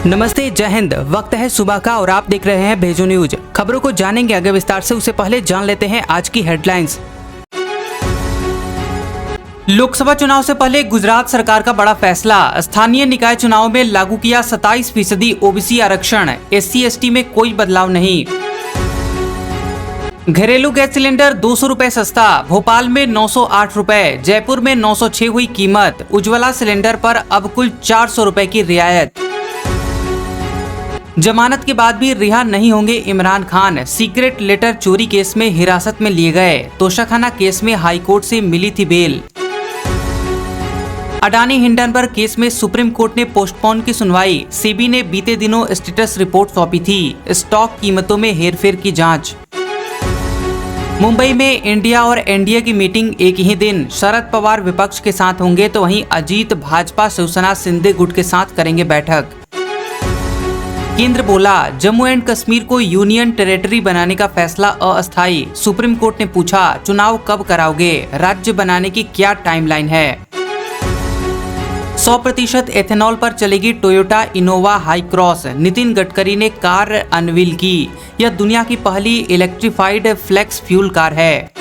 नमस्ते, जय हिंद। वक्त है सुबह का और आप देख रहे हैं भेजो न्यूज। खबरों को जानेंगे आगे विस्तार से, उससे पहले जान लेते हैं आज की हेडलाइंस। लोकसभा चुनाव से पहले गुजरात सरकार का बड़ा फैसला। स्थानीय निकाय चुनाव में लागू किया 27% ओबीसी आरक्षण। SC/ST में कोई बदलाव नहीं। घरेलू गैस सिलेंडर 200 रुपए सस्ता। भोपाल में 908 रुपए, जयपुर में 906 हुई कीमत। उज्ज्वला सिलेंडर पर अब कुल 400 रुपए की रियायत। जमानत के बाद भी रिहा नहीं होंगे इमरान खान। सीक्रेट लेटर चोरी केस में हिरासत में लिए गए। तोशाखाना केस में हाईकोर्ट से मिली थी बेल। अडानी हिंडनबर्ग केस में सुप्रीम कोर्ट ने पोस्टपोन की सुनवाई। सेबी ने बीते दिनों स्टेटस रिपोर्ट सौंपी थी। स्टॉक कीमतों में हेरफेर की जांच। मुंबई में इंडिया और एनडीए की मीटिंग एक ही दिन। शरद पवार विपक्ष के साथ होंगे तो वहीं अजीत भाजपा शिवसेना शिंदे गुट के साथ करेंगे बैठक। केंद्र बोला, जम्मू एंड कश्मीर को यूनियन टेरिटरी बनाने का फैसला अस्थायी। सुप्रीम कोर्ट ने पूछा, चुनाव कब कराओगे? राज्य बनाने की क्या टाइमलाइन है? 100% एथेनॉल पर चलेगी Toyota Innova high cross. Nitin Gadkari ने कार अनवील की। यह दुनिया की पहली इलेक्ट्रिफाइड फ्लेक्स फ्यूल कार है।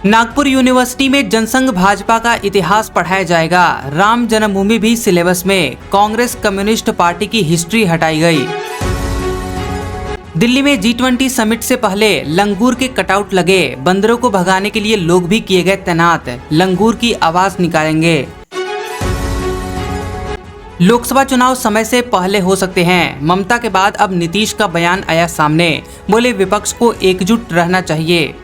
नागपुर यूनिवर्सिटी में जनसंघ भाजपा का इतिहास पढ़ाया जाएगा। राम जन्मभूमि भी सिलेबस में। कांग्रेस कम्युनिस्ट पार्टी की हिस्ट्री हटाई गई। दिल्ली में G20 समिट से पहले लंगूर के कटआउट लगे। बंदरों को भगाने के लिए लोग भी किए गए तैनात। लंगूर की आवाज निकालेंगे। लोकसभा चुनाव समय से पहले हो सकते हैं। ममता के बाद अब नीतीश का बयान आया सामने। बोले, विपक्ष को एकजुट रहना चाहिए।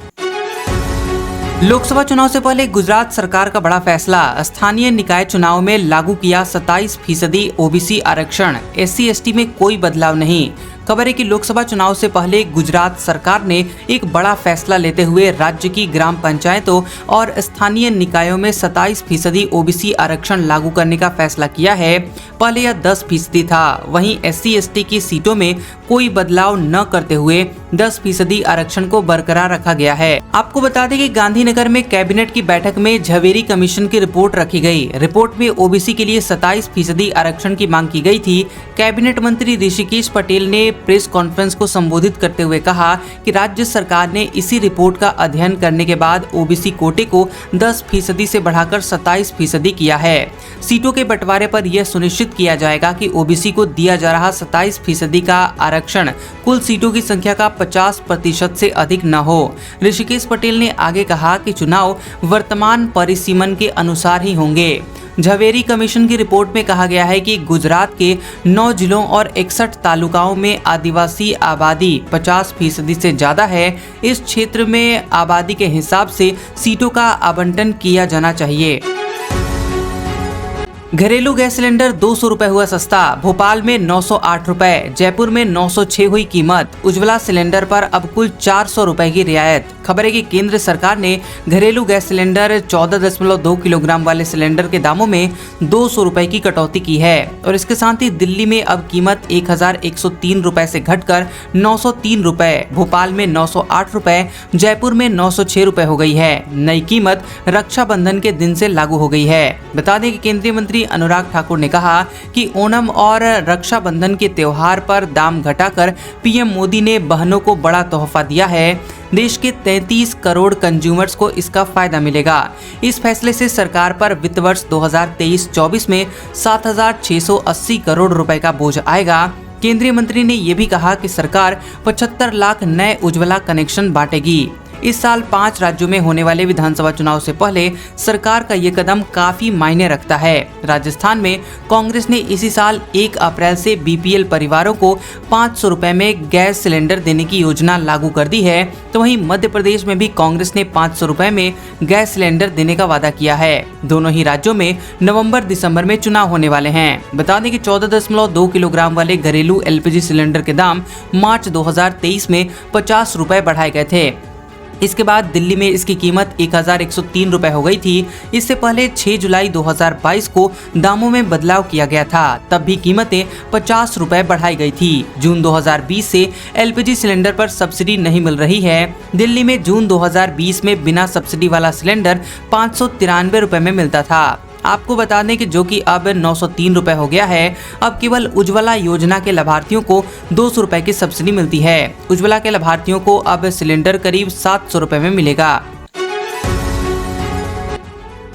लोकसभा चुनाव से पहले गुजरात सरकार का बड़ा फैसला। स्थानीय निकाय चुनाव में लागू किया 27% ओबीसी आरक्षण। SC/ST में कोई बदलाव नहीं। खबर है कि लोकसभा चुनाव से पहले गुजरात सरकार ने एक बड़ा फैसला लेते हुए राज्य की ग्राम पंचायतों और स्थानीय निकायों में 27% ओबीसी आरक्षण लागू करने का फैसला किया है। पहले यह 10% था। वहीं SC/ST की सीटों में कोई बदलाव न करते हुए 10% आरक्षण को बरकरार रखा गया है। आपको बता दें कि गांधीनगर में कैबिनेट की बैठक में झवेरी कमीशन की रिपोर्ट रखी गई। रिपोर्ट में ओबीसी के लिए 27% आरक्षण की मांग की गई थी। कैबिनेट मंत्री ऋषिकेश पटेल ने प्रेस कॉन्फ्रेंस को संबोधित करते हुए कहा कि राज्य सरकार ने इसी रिपोर्ट का अध्ययन करने के बाद ओबीसी कोटे को 10% से बढ़ाकर 27% किया है। सीटों के बंटवारे पर यह सुनिश्चित किया जाएगा कि ओबीसी को दिया जा रहा 27% का आरक्षण कुल सीटों की संख्या का 50% से अधिक न हो। ऋषिकेश पटेल ने आगे कहा कि चुनाव वर्तमान परिसीमन के अनुसार ही होंगे। झवेरी कमीशन की रिपोर्ट में कहा गया है कि गुजरात के 9 जिलों और 61 तालुकाओं में आदिवासी आबादी 50% से ज्यादा है। इस क्षेत्र में आबादी के हिसाब से सीटों का आवंटन किया जाना चाहिए। घरेलू गैस सिलेंडर 200 रुपए हुआ सस्ता। भोपाल में 908 रुपए, जयपुर में 906 हुई कीमत। उज्ज्वला सिलेंडर पर अब कुल 400 रुपए की रियायत। खबर है कि केंद्र सरकार ने घरेलू गैस सिलेंडर 14.2 किलोग्राम वाले सिलेंडर के दामों में 200 रुपए की कटौती की है और इसके साथ ही दिल्ली में अब कीमत 1103 रुपए से घटकर 903 रुपए, भोपाल में 908 रुपए, जयपुर में 906 रुपए हो गई है। नई कीमत रक्षाबंधन के दिन से लागू हो गई है। बता दें कि केंद्रीय मंत्री अनुराग ठाकुर ने कहा कि ओणम और रक्षाबंधन के त्योहार पर दाम घटाकर पीएम मोदी ने बहनों को बड़ा तोहफा दिया है। देश के 33 करोड़ कंज्यूमर्स को इसका फायदा मिलेगा। इस फैसले से सरकार पर वित्त वर्ष 2023-24 में 7,680 करोड़ रुपए का बोझ आएगा। केंद्रीय मंत्री ने यह भी कहा कि सरकार 75 लाख नए उज्ज्वला कनेक्शन बांटेगी। इस साल 5 राज्यों में होने वाले विधानसभा चुनाव से पहले सरकार का ये कदम काफी मायने रखता है। राजस्थान में कांग्रेस ने इसी साल 1 अप्रैल से BPL परिवारों को 500 रुपए में गैस सिलेंडर देने की योजना लागू कर दी है, तो वहीं मध्य प्रदेश में भी कांग्रेस ने 500 रुपए में गैस सिलेंडर देने का वादा किया है। दोनों ही राज्यों में नवम्बर-दिसंबर में चुनाव होने वाले हैं। बता दें कि 14.2 किलोग्राम वाले घरेलू LPG सिलेंडर के दाम मार्च 2023 में 50 रुपए बढ़ाए गए थे। इसके बाद दिल्ली में इसकी कीमत 1103 रुपए हो गई थी। इससे पहले 6 जुलाई 2022 को दामों में बदलाव किया गया था, तब भी कीमतें 50 रुपए बढ़ाई गई थी। जून 2020 से एलपीजी सिलेंडर पर सब्सिडी नहीं मिल रही है। दिल्ली में जून 2020 में बिना सब्सिडी वाला सिलेंडर 593 रुपए में मिलता था। आपको बता दें कि जो कि अब 903 रुपए हो गया है। अब केवल उज्ज्वला योजना के लाभार्थियों को 200 रुपए की सब्सिडी मिलती है। उज्ज्वला के लाभार्थियों को अब सिलेंडर करीब 700 रुपए में मिलेगा।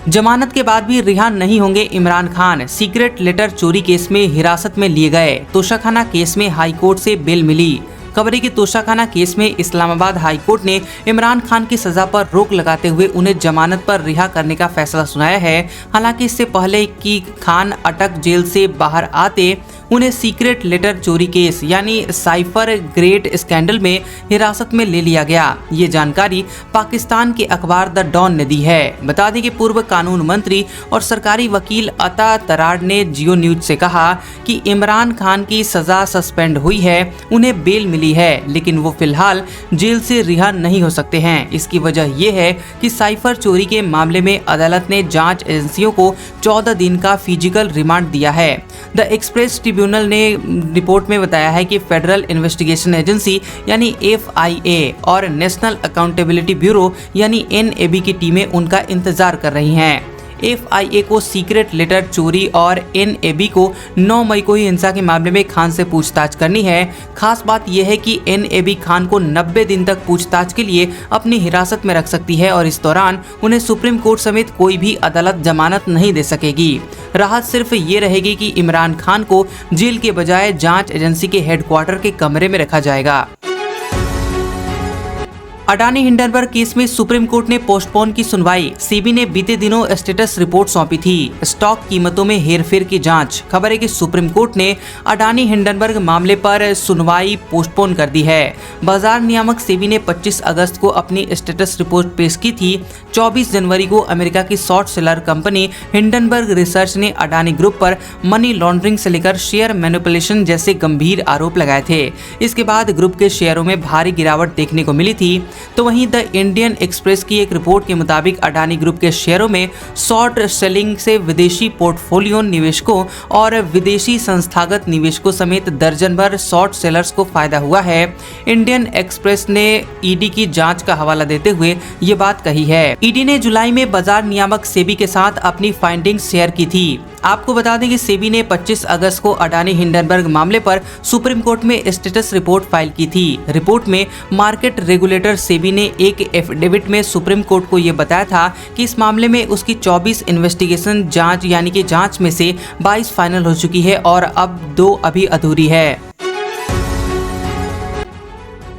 जमानत के बाद भी रिहा नहीं होंगे इमरान खान। सीक्रेट लेटर चोरी केस में हिरासत में लिए गए। तोशाखाना केस में हाईकोर्ट से बेल मिली। खबर है कि तोशाखाना केस में इस्लामाबाद हाईकोर्ट ने इमरान खान की सजा पर रोक लगाते हुए उन्हें जमानत पर रिहा करने का फैसला सुनाया है। हालांकि इससे पहले कि खान अटक जेल से बाहर आते उन्हें सीक्रेट लेटर चोरी केस यानी साइफर ग्रेट स्कैंडल में हिरासत में ले लिया गया। ये जानकारी पाकिस्तान के अखबार द डॉन ने दी है। बता दें कि पूर्व कानून मंत्री और सरकारी वकील अता तराड ने जियो न्यूज से कहा कि इमरान खान की सजा सस्पेंड हुई है, उन्हें बेल मिली है, लेकिन वो फिलहाल जेल से रिहा नहीं हो सकते हैं। इसकी वजह यह है कि साइफर चोरी के मामले में अदालत ने जांच एजेंसियों को 14 दिन का फिजिकल रिमांड दिया है। द एक्सप्रेस ट्रिब्यूनल ने रिपोर्ट में बताया है कि फेडरल इन्वेस्टिगेशन एजेंसी यानी FIA और नेशनल अकाउंटेबिलिटी ब्यूरो यानी NAB की टीमें उनका इंतजार कर रही हैं। FIA को सीक्रेट लेटर चोरी और NAB को 9 मई को ही हिंसा के मामले में खान से पूछताछ करनी है। खास बात यह है कि NAB खान को 90 दिन तक पूछताछ के लिए अपनी हिरासत में रख सकती है और इस दौरान उन्हें सुप्रीम कोर्ट समेत कोई भी अदालत जमानत नहीं दे सकेगी। राहत सिर्फ ये रहेगी कि इमरान खान को जेल के बजाय जांच एजेंसी के हेडक्वार्टर के कमरे में रखा जाएगा। अडानी हिंडनबर्ग केस में सुप्रीम कोर्ट ने पोस्टपोन की सुनवाई। सेबी ने बीते दिनों स्टेटस रिपोर्ट सौंपी थी। स्टॉक कीमतों में हेरफेर की जांच। खबर है कि सुप्रीम कोर्ट ने अडानी हिंडनबर्ग मामले पर सुनवाई पोस्टपोन कर दी है। बाजार नियामक सेबी ने 25 अगस्त को अपनी स्टेटस रिपोर्ट पेश की थी। 24 जनवरी को अमेरिका की short seller company Hindenburg research ने अडानी ग्रुप पर मनी लॉन्ड्रिंग से लेकर शेयर मैनिपुलेशन जैसे गंभीर आरोप लगाए थे। इसके बाद ग्रुप के शेयरों में भारी गिरावट देखने को मिली थी। तो वहीं द इंडियन एक्सप्रेस की एक रिपोर्ट के मुताबिक अडानी ग्रुप के शेयरों में शॉर्ट सेलिंग से विदेशी पोर्टफोलियो निवेशकों और विदेशी संस्थागत निवेशकों समेत दर्जन भर शॉर्ट सेलर्स को फायदा हुआ है। इंडियन एक्सप्रेस ने ईडी की जांच का हवाला देते हुए ये बात कही है। ईडी ने जुलाई में बाजार नियामक सेबी के साथ अपनी फाइंडिंग्स शेयर की थी। आपको बता दें कि सेबी ने 25 अगस्त को अडानी हिंडनबर्ग मामले पर सुप्रीम कोर्ट में स्टेटस रिपोर्ट फाइल की थी। रिपोर्ट में मार्केट रेगुलेटर सेबी ने एक एफिडेविट में सुप्रीम कोर्ट को यह बताया था कि इस मामले में उसकी 24 इन्वेस्टिगेशन जांच यानी कि जांच में से 22 फाइनल हो चुकी है और अब 2 अभी अधूरी है।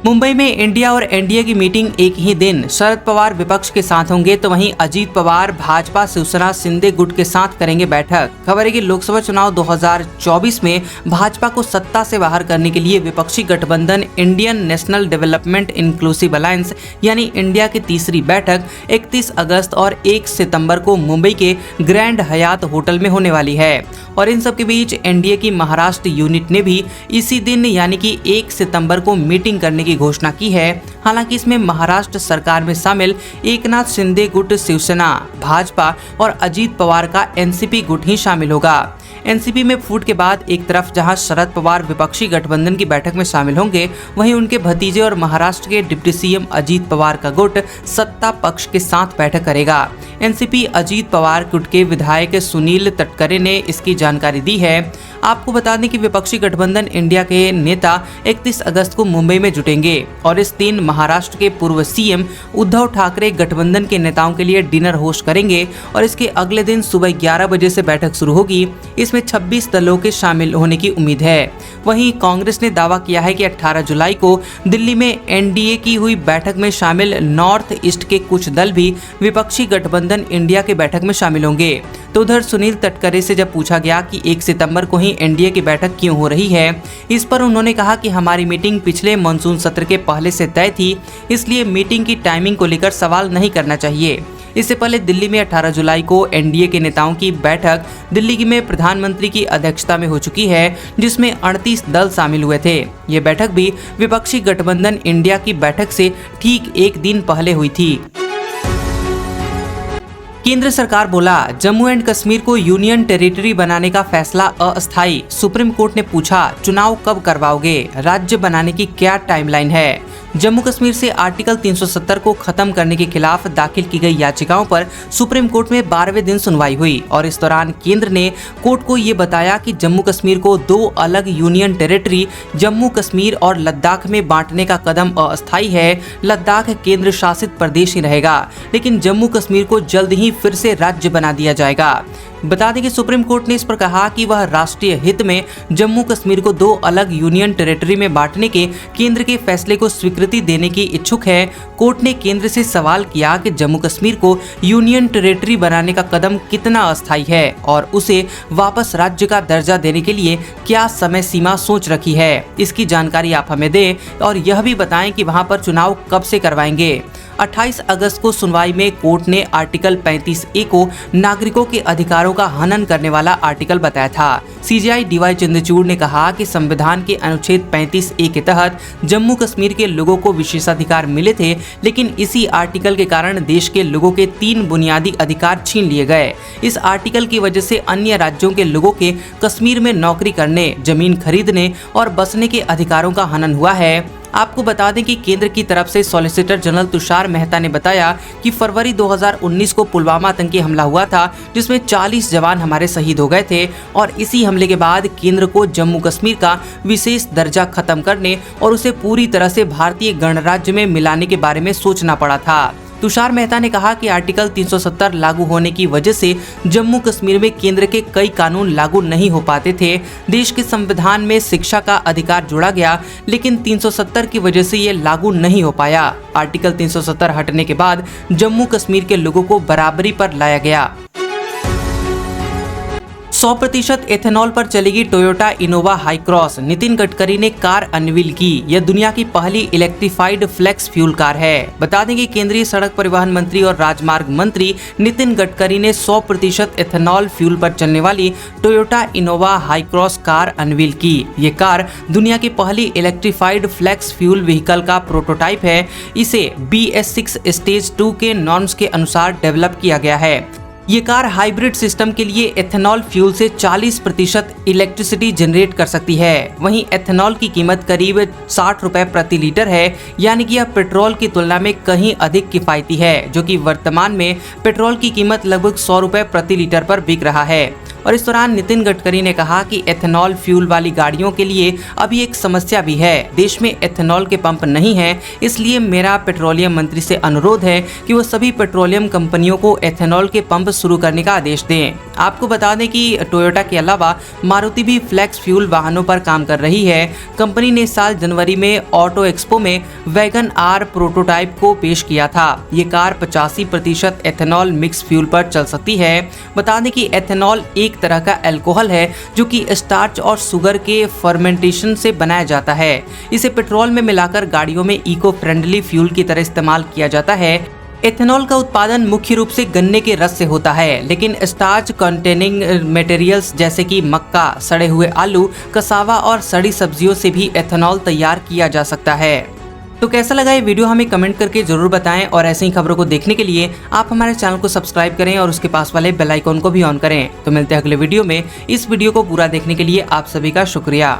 मुंबई में इंडिया और एनडीए की मीटिंग एक ही दिन। शरद पवार विपक्ष के साथ होंगे तो वहीं अजीत पवार भाजपा शिवसेना शिंदे गुट के साथ करेंगे बैठक। खबर है कि लोकसभा चुनाव 2024 में भाजपा को सत्ता से बाहर करने के लिए विपक्षी गठबंधन Indian national development inclusive alliance यानी इंडिया की तीसरी बैठक 31 अगस्त और 1 सितंबर को मुंबई के ग्रैंड हयात होटल में होने वाली है। और इन सब के बीच एनडीए की महाराष्ट्र यूनिट ने भी इसी दिन यानी कि 1 सितंबर को मीटिंग करने की घोषणा की है। हालांकि इसमें महाराष्ट्र सरकार में शामिल एकनाथ शिंदे गुट शिवसेना, भाजपा और अजीत पवार का एनसीपी गुट ही शामिल होगा। एनसीपी में फूट के बाद एक तरफ जहां शरद पवार विपक्षी गठबंधन की बैठक में शामिल होंगे, वहीं उनके भतीजे और महाराष्ट्र के डिप्टी सीएम अजीत पवार का गुट सत्ता पक्ष के साथ बैठक करेगा। एनसीपी अजीत पवार गुट के विधायक सुनील तटकरे ने इसकी जानकारी दी है। आपको बता दें कि विपक्षी गठबंधन इंडिया के नेता 31 अगस्त को मुंबई में जुटेंगे और इस दिन महाराष्ट्र के पूर्व सीएम उद्धव ठाकरे गठबंधन के नेताओं के लिए डिनर होस्ट करेंगे और इसके अगले दिन सुबह 11 बजे से बैठक शुरू होगी। इसमें 26 दलों के शामिल होने की उम्मीद है। वहीं कांग्रेस ने दावा किया है कि 18 जुलाई को दिल्ली में एनडीए की हुई बैठक में शामिल नॉर्थ ईस्ट के कुछ दल भी विपक्षी गठबंधन इंडिया के बैठक में शामिल होंगे। तो उधर सुनील तटकरे से जब पूछा गया कि 1 सितंबर को ही एनडीए की बैठक क्यों हो रही है, इस पर उन्होंने कहा कि हमारी मीटिंग पिछले मानसून सत्र के पहले से तय थी, इसलिए मीटिंग की टाइमिंग को लेकर सवाल नहीं करना चाहिए। इससे पहले दिल्ली में 18 जुलाई को एनडीए के नेताओं की बैठक दिल्ली में प्रधानमंत्री की अध्यक्षता में हो चुकी है, जिसमें 38 दल शामिल हुए थे। ये बैठक भी विपक्षी गठबंधन इंडिया की बैठक से ठीक एक दिन पहले हुई थी। केंद्र सरकार बोला, जम्मू एंड कश्मीर को यूनियन टेरिटरी बनाने का फैसला अस्थायी। सुप्रीम कोर्ट ने पूछा, चुनाव कब करवाओगे? राज्य बनाने की क्या टाइमलाइन है? जम्मू कश्मीर से आर्टिकल 370 को खत्म करने के खिलाफ दाखिल की गई याचिकाओं पर सुप्रीम कोर्ट में 12वें दिन सुनवाई हुई और इस दौरान केंद्र ने कोर्ट को ये बताया कि जम्मू कश्मीर को 2 अलग यूनियन टेरिटरी जम्मू कश्मीर और लद्दाख में बांटने का कदम अस्थायी है। लद्दाख केंद्र शासित प्रदेश ही रहेगा, लेकिन जम्मू कश्मीर को जल्द ही फिर से राज्य बना दिया जाएगा। बता दें कि सुप्रीम कोर्ट ने इस पर कहा कि वह राष्ट्रीय हित में जम्मू कश्मीर को 2 अलग यूनियन टेरिटरी में बांटने के केंद्र के फैसले को स्वीकृति देने की इच्छुक है। कोर्ट ने केंद्र से सवाल किया कि जम्मू कश्मीर को यूनियन टेरिटरी बनाने का कदम कितना अस्थायी है और उसे वापस राज्य का दर्जा देने के लिए क्या समय सीमा सोच रखी है। इसकी जानकारी आप हमें दें और यह भी बताएं कि वहां पर चुनाव कब से करवाएंगे। 28 अगस्त को सुनवाई में कोर्ट ने आर्टिकल 35A को नागरिकों के अधिकारों का हनन करने वाला आर्टिकल बताया था। सीजेआई डीवाई चंद्रचूड़ ने कहा कि संविधान के अनुच्छेद 35A के तहत जम्मू कश्मीर के लोगों को विशेषाधिकार मिले थे, लेकिन इसी आर्टिकल के कारण देश के लोगों के 3 बुनियादी अधिकार छीन लिए गए। इस आर्टिकल की वजह से अन्य राज्यों के लोगों के कश्मीर में नौकरी करने, जमीन खरीदने और बसने के अधिकारों का हनन हुआ है। आपको बता दें कि केंद्र की तरफ से सॉलिसिटर जनरल तुषार मेहता ने बताया कि फरवरी 2019 को पुलवामा आतंकी हमला हुआ था, जिसमें 40 जवान हमारे शहीद हो गए थे और इसी हमले के बाद केंद्र को जम्मू कश्मीर का विशेष दर्जा खत्म करने और उसे पूरी तरह से भारतीय गणराज्य में मिलाने के बारे में सोचना पड़ा था। तुषार मेहता ने कहा कि आर्टिकल 370 लागू होने की वजह से जम्मू कश्मीर में केंद्र के कई कानून लागू नहीं हो पाते थे। देश के संविधान में शिक्षा का अधिकार जोड़ा गया, लेकिन 370 की वजह से ये लागू नहीं हो पाया। आर्टिकल 370 हटने के बाद जम्मू कश्मीर के लोगों को बराबरी पर लाया गया। 100% एथेनॉल पर चलेगी Toyota Innova high cross. Nitin Gadkari ने कार अनवील की। यह दुनिया की पहली इलेक्ट्रिफाइड फ्लेक्स फ्यूल कार है। बता दें कि केंद्रीय सड़क परिवहन मंत्री और राजमार्ग मंत्री नितिन गडकरी ने 100% एथेनॉल फ्यूल पर चलने वाली Toyota Innova high cross car unveil की। ये कार दुनिया की पहली इलेक्ट्रिफाइड फ्लेक्स फ्यूल व्हीकल का प्रोटोटाइप है। इसे BS6 स्टेज 2 के नॉर्म्स के अनुसार डेवलप किया गया है। ये कार हाइब्रिड सिस्टम के लिए एथेनॉल फ्यूल से 40% इलेक्ट्रिसिटी जनरेट कर सकती है। वहीं एथेनॉल की कीमत करीब 60 रुपए प्रति लीटर है, यानी कि यह पेट्रोल की तुलना में कहीं अधिक किफायती है, जो कि वर्तमान में पेट्रोल की कीमत लगभग 100 रुपए प्रति लीटर पर बिक रहा है। और इस दौरान नितिन गडकरी ने कहा कि एथेनॉल फ्यूल वाली गाड़ियों के लिए अभी एक समस्या भी है। देश में एथेनॉल के पंप नहीं है, इसलिए मेरा पेट्रोलियम मंत्री से अनुरोध है कि वो सभी पेट्रोलियम कंपनियों को एथेनॉल के पंप शुरू करने का आदेश दें। आपको बता दें कि टोयोटा के अलावा मारुति भी फ्लेक्स फ्यूल वाहनों पर काम कर रही है। कंपनी ने इस साल जनवरी में ऑटो एक्सपो में वैगन आर प्रोटोटाइप को पेश किया था। ये कार 85% एथेनॉल मिक्स फ्यूल पर चल सकती है। बता दें कि एथेनॉल एक तरह का अल्कोहल है जो कि स्टार्च और शुगर के फर्मेंटेशन से बनाया जाता है। इसे पेट्रोल में मिलाकर गाड़ियों में इको फ्रेंडली फ्यूल की तरह इस्तेमाल किया जाता है। एथेनॉल का उत्पादन मुख्य रूप से गन्ने के रस से होता है, लेकिन स्टार्च कंटेनिंग मटेरियल्स जैसे कि मक्का, सड़े हुए आलू, कसावा और सड़ी सब्जियों से भी एथेनॉल तैयार किया जा सकता है। तो कैसा लगा ये वीडियो हमें कमेंट करके जरूर बताएं और ऐसे ही खबरों को देखने के लिए आप हमारे चैनल को सब्सक्राइब करें और उसके पास वाले बेल आइकॉन को भी ऑन करें। तो मिलते हैं अगले वीडियो में। इस वीडियो को पूरा देखने के लिए आप सभी का शुक्रिया।